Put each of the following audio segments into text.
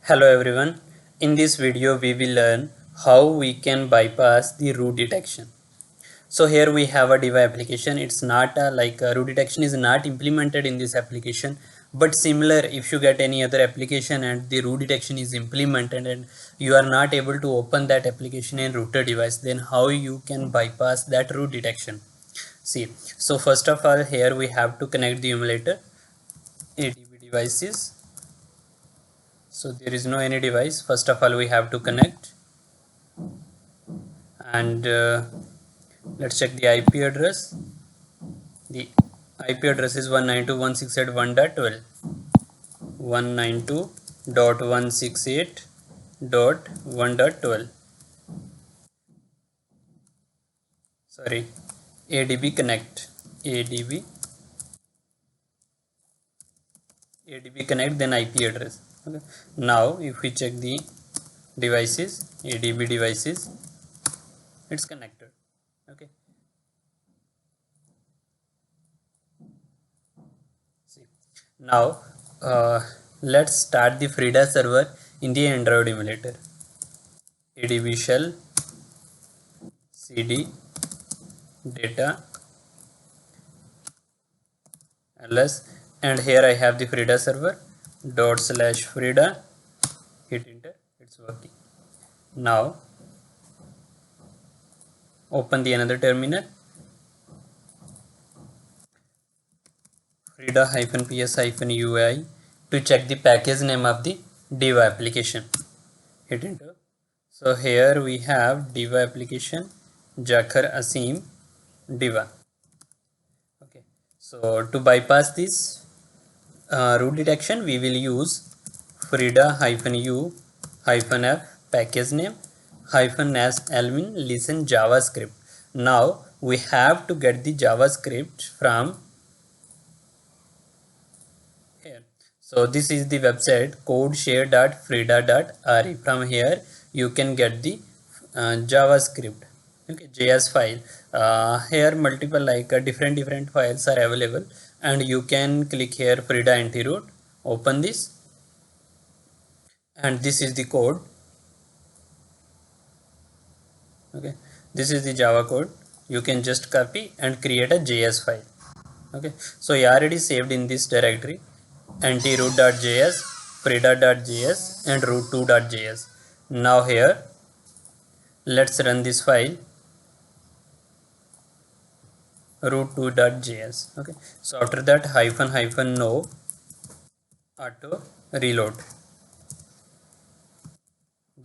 Hello everyone. In this video we will learn how we can bypass the root detection. So here we have a device application. It's not root detection is not implemented in this application, but similar if you get any other application and the root detection is implemented and you are not able to open that application in router device, then how you can bypass that root detection. See, so first of all here we have to connect the emulator ADB devices. So there is no any device. First of all we have to connect, and let's check the IP address. The IP address is 192.168.1.12. 192.168.1.12. Sorry, ADB connect. ADB connect, then IP address. Okay. Now if we check the devices, ADB devices, it's connected. Okay. See, now let's start the Frida server in the Android emulator. ADB shell cd data ls, and here I have the Frida server /Frida. Hit enter, it's working. Now open the another terminal, Frida-ps-ui, to check the package name of the Diva application. Hit enter. So here we have Diva application Jakhar Asim Diva. Okay. So to bypass this root detection, we will use Frida-u-f package name -as almin listen JavaScript. Now we have to get the JavaScript from here. So this is the website codeshare.frida.re. From here you can get the JavaScript, okay, JS file. Here multiple different files are available, and you can click here Frida anti-root, open this, and this is the code. Okay, this is the Java code. You can just copy and create a JS file. Okay, so I already saved in this directory anti-root.js, frida.js, and root2.js. Now here let's run this file root2.js. okay, so after that --no auto reload.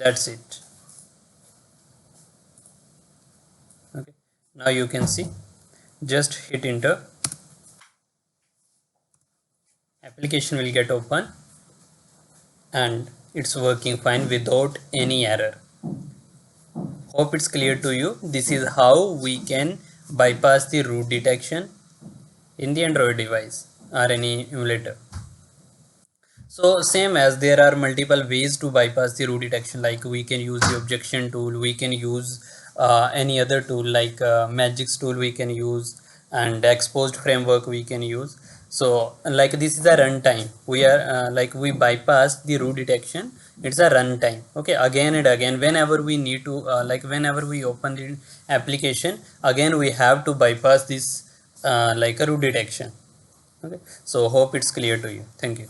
That's it. Okay, now you can see, just hit enter, application will get open and it's working fine without any error. Hope it's clear to you. This is how we can bypass the root detection in the Android device or any emulator. So same as there are multiple ways to bypass the root detection, like we can use the objection tool, we can use any other tool like Magix tool we can use, and exposed framework we can use. So like this is a runtime. We are we bypass the root detection. It's a runtime. Okay, again and again, whenever we need to whenever we open the application, again we have to bypass this a root detection. Okay, so hope it's clear to you. Thank you.